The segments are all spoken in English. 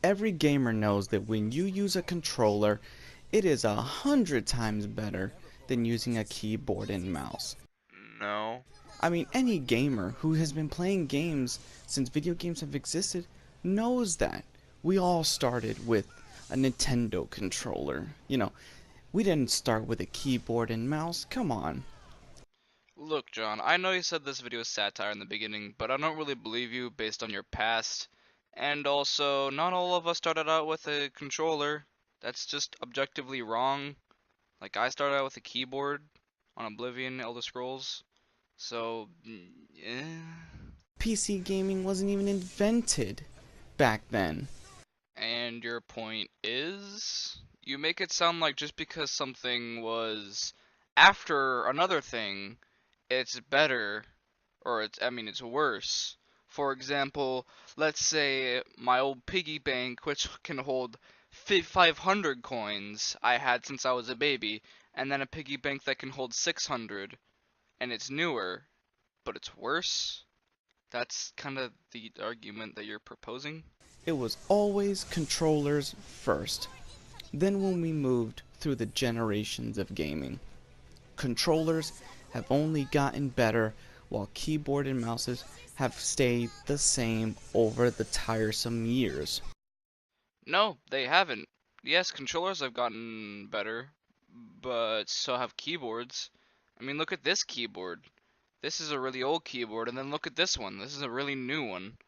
Every gamer knows that when you use a controller, it is 100 times better than using a keyboard and mouse. No. I mean, any gamer who has been playing games since video games have existed knows that. We all started with a Nintendo controller. We didn't start with a keyboard and mouse. Come on. Look, John, I know you said this video is satire in the beginning, but I don't really believe you based on your past. And also, not all of us started out with a controller. That's just objectively wrong. Like, I started out with a keyboard on Oblivion, Elder Scrolls. So, eh. PC gaming wasn't even invented back then. And your point is? You make it sound like just because something was after another thing, it's better, or it's worse. For example, let's say my old piggy bank, which can hold 500 coins I had since I was a baby, and then a piggy bank that can hold 600, and it's newer, but it's worse? That's kind of the argument that you're proposing? It was always controllers first. Then when we moved through the generations of gaming, controllers have only gotten better while keyboard and mouses have stayed the same over the tiresome years. No, they haven't. Yes, controllers have gotten better, but so have keyboards. I mean, look at this keyboard. This is a really old keyboard, and then look at this one. This is a really new one.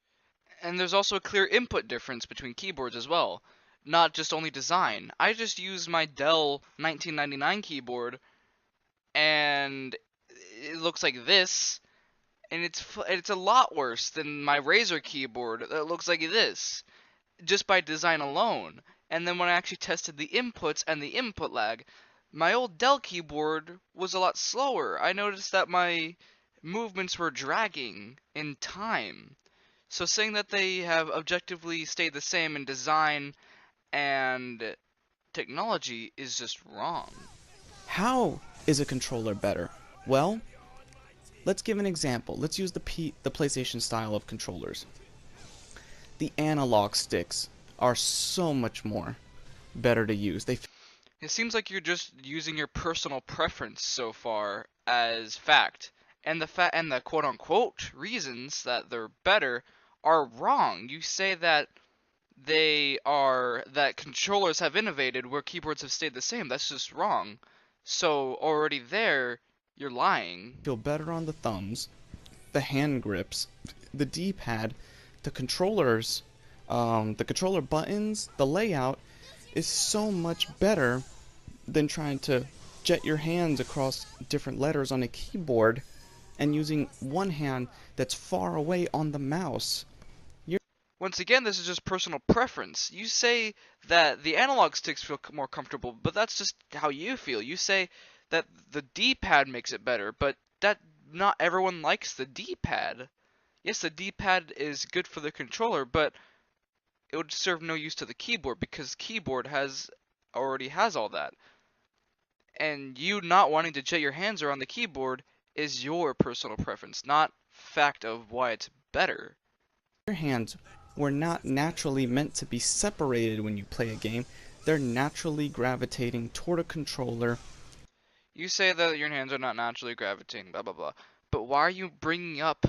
And there's also a clear input difference between keyboards as well, not just only design. I just used my Dell 1999 keyboard, and it looks like this, and it's a lot worse than my Razer keyboard that looks like this, just by design alone. And then when I actually tested the inputs and the input lag, my old Dell keyboard was a lot slower. I noticed that my movements were dragging in time. So saying that they have objectively stayed the same in design and technology is just wrong. How is a controller better? Well, let's give an example. Let's use the PlayStation style of controllers. The analog sticks are so much more better to use. It seems like you're just using your personal preference so far as fact, and the quote unquote reasons that they're better are wrong. You say that that controllers have innovated where keyboards have stayed the same. That's just wrong. So already there, you're lying. feel better on the thumbs, the hand grips, the D-pad, the controllers, the controller buttons, the layout is so much better than trying to jet your hands across different letters on a keyboard and using one hand that's far away on the mouse. Once again, this is just personal preference. You say that the analog sticks feel more comfortable, but that's just how you feel. You say that the D-pad makes it better, but that not everyone likes the D-pad. Yes, the D-pad is good for the controller, but it would serve no use to the keyboard because keyboard already has all that. And you not wanting to jet your hands around the keyboard is your personal preference, not fact of why it's better. Your hands were not naturally meant to be separated when you play a game. They're naturally gravitating toward a controller. You say that your hands are not naturally gravitating, blah blah blah. But why are you bringing up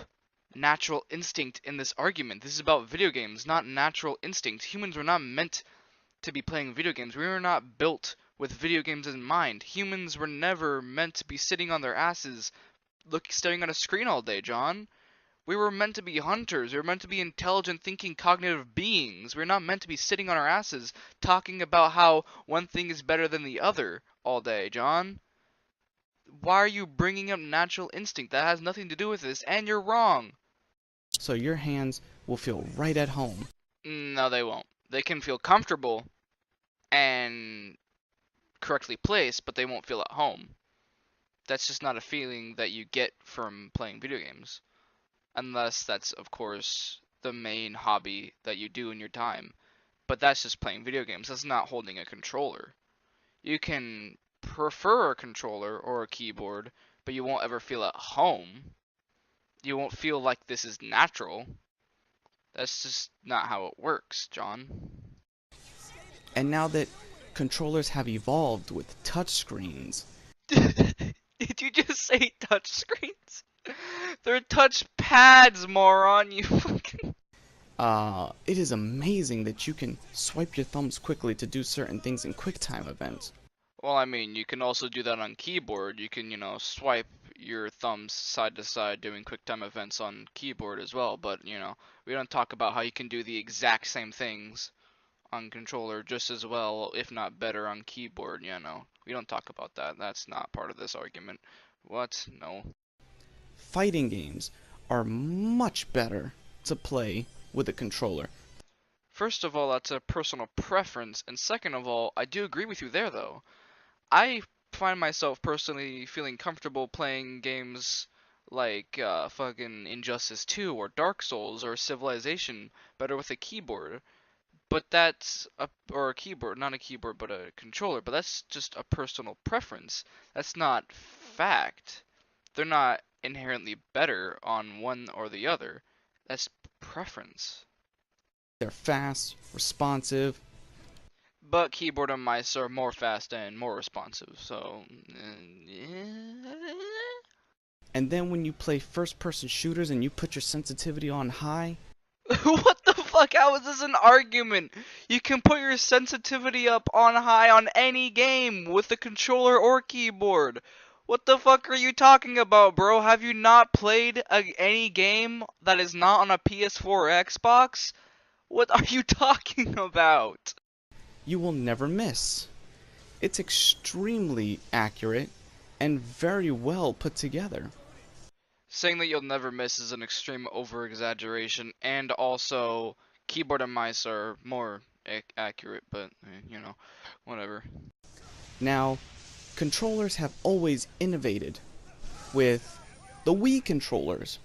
natural instinct in this argument? This is about video games, not natural instinct. Humans were not meant to be playing video games. We were not built with video games in mind. Humans were never meant to be sitting on their asses, staring at a screen all day, John. We were meant to be hunters. We were meant to be intelligent, thinking, cognitive beings. We're not meant to be sitting on our asses talking about how one thing is better than the other all day, John. Why are you bringing up natural instinct? That has nothing to do with this, and you're wrong. So your hands will feel right at home. No, they won't. They can feel comfortable and correctly placed, but they won't feel at home. That's just not a feeling that you get from playing video games. Unless that's, of course, the main hobby that you do in your time. But that's just playing video games. That's not holding a controller. You can prefer a controller or a keyboard, but you won't ever feel at home. You won't feel like this is natural. That's just not how it works, John. And now that controllers have evolved with touchscreens, Did you just say touchscreens? They're touch pads, moron. You fucking. it is amazing that you can swipe your thumbs quickly to do certain things in QuickTime events. Well, I mean, you can also do that on keyboard. You can, swipe your thumbs side to side doing QuickTime events on keyboard as well. But, we don't talk about how you can do the exact same things on controller just as well, if not better, on keyboard. We don't talk about that. That's not part of this argument. What? No. Fighting games are much better to play with a controller. First of all, that's a personal preference, and second of all, I do agree with you there, though. I find myself personally feeling comfortable playing games like fucking Injustice 2 or Dark Souls or Civilization better with a keyboard. But that's or a keyboard, not a keyboard, but a controller. But that's just a personal preference. That's not fact. They're not inherently better on one or the other. That's preference. They're fast, responsive, But keyboard and mice are more fast and more responsive. So, yeah. and then when you play first-person shooters and you put your sensitivity on high, What the fuck? How is this an argument? You can put your sensitivity up on high on any game with the controller or keyboard. What the fuck are you talking about, bro? Have you not played any game that is not on a PS4 or Xbox? What are you talking about? you will never miss. It's extremely accurate and very well put together. Saying that you'll never miss is an extreme over-exaggeration, and also keyboard and mice are more accurate, but, whatever. Now, controllers have always innovated with the Wii controllers.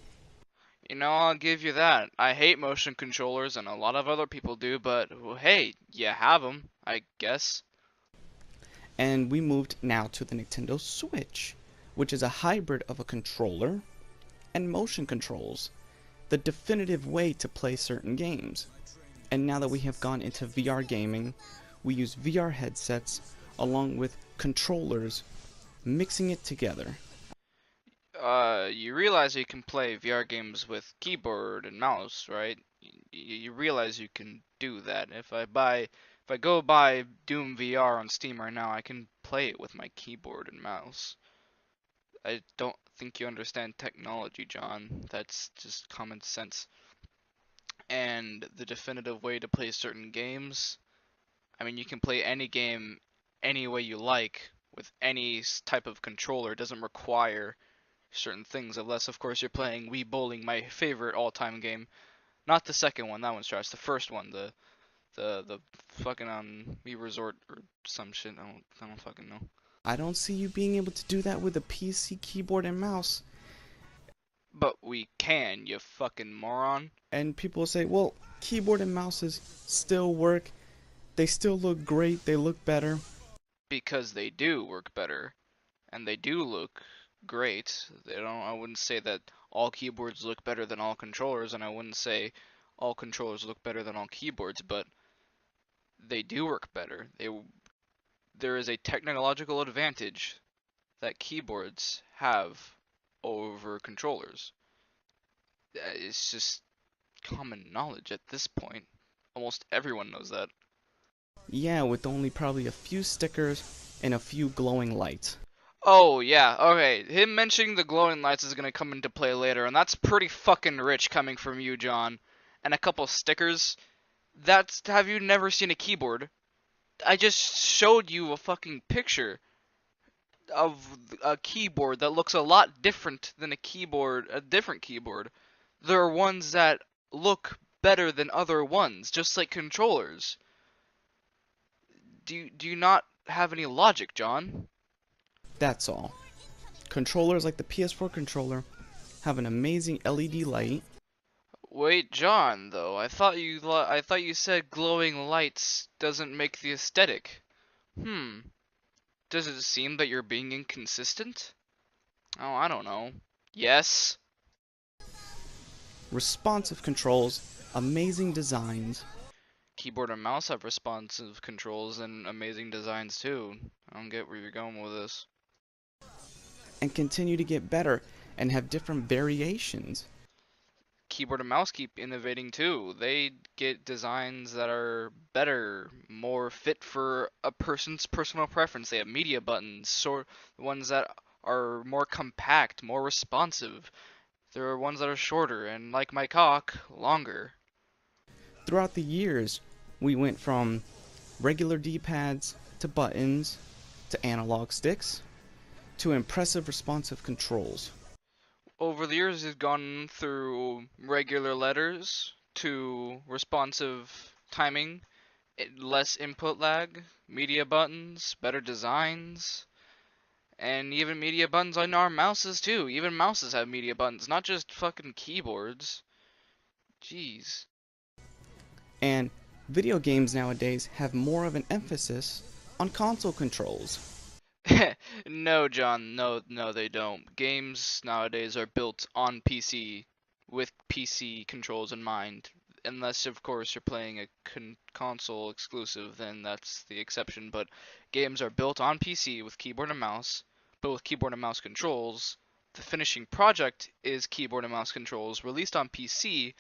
I'll give you that. I hate motion controllers, and a lot of other people do, but well, hey, you have them, I guess. And we moved now to the Nintendo Switch, which is a hybrid of a controller and motion controls, the definitive way to play certain games. And now that we have gone into VR gaming, we use VR headsets along with controllers, mixing it together. You realize you can play VR games with keyboard and mouse, right? You realize you can do that. If I go buy Doom VR on Steam right now, I can play it with my keyboard and mouse. I don't think you understand technology, John. That's just common sense. And the definitive way to play certain games, I mean, you can play any game any way you like with any type of controller. It doesn't require certain things, unless of course you're playing Wii Bowling, my favorite all-time game. Not the second one, that one's trash. The first one, the fucking Wii Resort or some shit. I don't fucking know. I don't see you being able to do that with a PC keyboard and mouse. But we can, you fucking moron. And people say, well, keyboard and mouses still work. They still look great. They look better. Because they do work better, and they do look great. I wouldn't say that all keyboards look better than all controllers, and I wouldn't say all controllers look better than all keyboards, but they do work better. There is a technological advantage that keyboards have over controllers. It's just common knowledge at this point. Almost everyone knows that. Yeah, with only probably a few stickers and a few glowing lights. Oh, yeah, okay. Him mentioning the glowing lights is gonna come into play later, and that's pretty fucking rich coming from you, John. And a couple stickers. Have you never seen a keyboard? I just showed you a fucking picture of a keyboard that looks a lot different than a different keyboard. There are ones that look better than other ones, just like controllers. Do you not have any logic, John? That's all. Controllers like the PS4 controller have an amazing LED light. Wait, John, though. I thought you said glowing lights doesn't make the aesthetic. Does it seem that you're being inconsistent? Oh, I don't know. Yes. Responsive controls, amazing designs. keyboard and mouse have responsive controls and amazing designs too. I don't get where you're going with this. And continue to get better and have different variations. Keyboard and mouse keep innovating too. They get designs that are better, more fit for a person's personal preference. They have media buttons, sort ones that are more compact, more responsive. There are ones that are shorter and, like my cock, longer. Throughout the years, we went from regular D-pads to buttons to analog sticks to impressive responsive controls. Over the years, it's gone through regular letters to responsive timing, less input lag, media buttons, better designs, and even media buttons on our mouses too. Even mouses have media buttons, not just fucking keyboards. Jeez. And video games nowadays have more of an emphasis on console controls. No, John, no, they don't. Games nowadays are built on PC with PC controls in mind. Unless, of course, you're playing a console exclusive, then that's the exception. But games are built on PC with keyboard and mouse, but with keyboard and mouse controls. The finishing project is keyboard and mouse controls released on PC,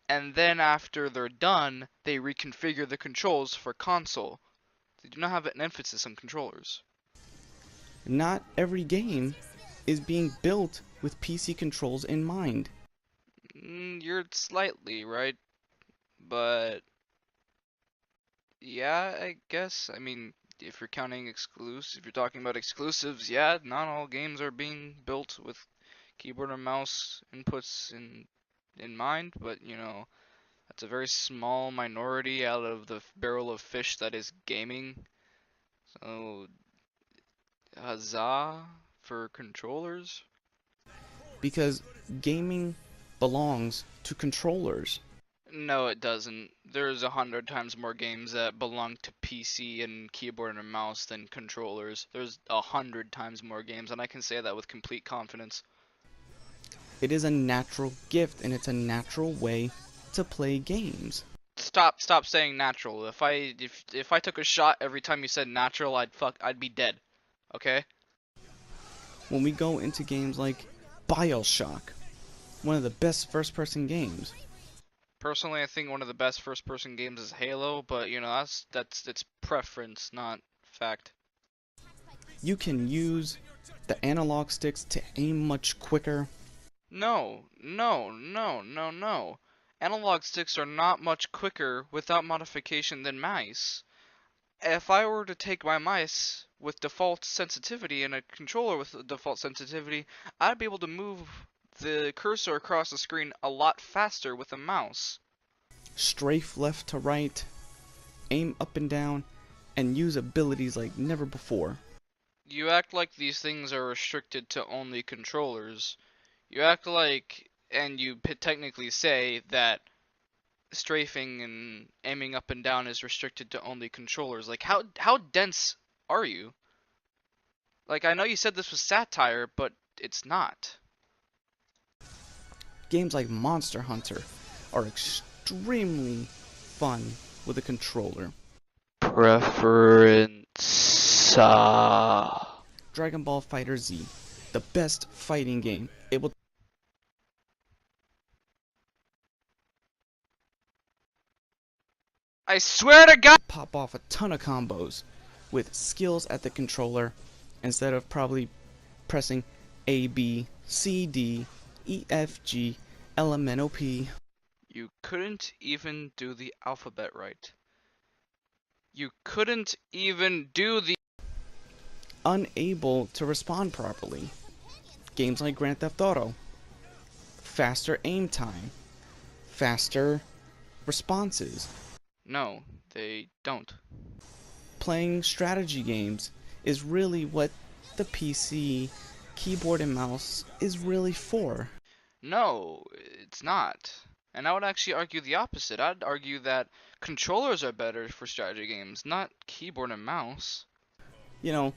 and then after they're done, they reconfigure the controls for console. They do not have an emphasis on controllers. Not every game is being built with PC controls in mind. You're slightly right, but yeah, I guess. I mean, if you're counting if you're talking about exclusives, yeah, not all games are being built with keyboard and mouse inputs in mind, but you know, that's a very small minority out of the barrel of fish that is gaming. So, huzzah for controllers. Because gaming belongs to controllers. No, it doesn't. There's 100 times more games that belong to PC and keyboard and mouse than controllers. There's 100 times more games, and I can say that with complete confidence. It is a natural gift and it's a natural way to play games. Stop saying natural. If I took a shot every time you said natural, I'd be dead. Okay? When we go into games like BioShock, one of the best first-person games. Personally, I think one of the best first-person games is Halo, but you know, that's it's preference, not fact. You can use the analog sticks to aim much quicker. No. Analog sticks are not much quicker without modification than mice. If I were to take my mice with default sensitivity and a controller with default sensitivity, I'd be able to move the cursor across the screen a lot faster with a mouse. Strafe left to right, aim up and down, and use abilities like never before. You act like these things are restricted to only controllers. You act like, and you technically say that strafing and aiming up and down is restricted to only controllers. Like, how dense are you? Like, I know you said this was satire, but it's not. Games like Monster Hunter are extremely fun with a controller. Preference. Dragon Ball Fighter Z, the best fighting game. It will I swear to God! pop off a ton of combos with skills at the controller instead of probably pressing A, B, C, D, E, F, G, L, M, N, O, P. You couldn't even do the alphabet right. You couldn't even do the... Unable to respond properly. Games like Grand Theft Auto. Faster aim time. Faster responses. No, they don't. Playing strategy games is really what the PC keyboard and mouse is really for. No, it's not. And I would actually argue the opposite. I'd argue that controllers are better for strategy games, not keyboard and mouse. You know,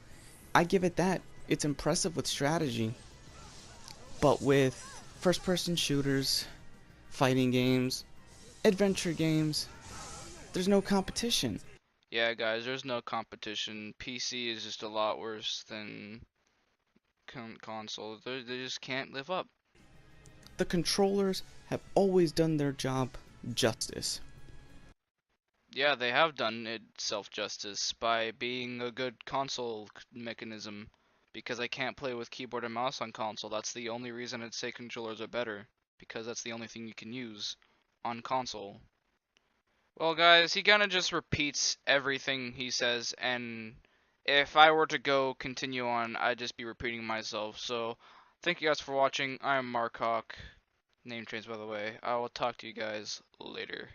I give it that. It's impressive with strategy. But with first-person shooters, fighting games, adventure games, There's no competition. Yeah, guys, there's no competition. PC is just a lot worse than console. They just can't live up. The controllers have always done their job justice. Yeah, they have done it self-justice by being a good console mechanism. Because I can't play with keyboard and mouse on console. That's the only reason I'd say controllers are better. Because that's the only thing you can use on console. Well, guys, he kind of just repeats everything he says, and if I were to go continue on, I'd just be repeating myself. So, thank you guys for watching. I'm Mark Hawk. Name change, by the way. I will talk to you guys later.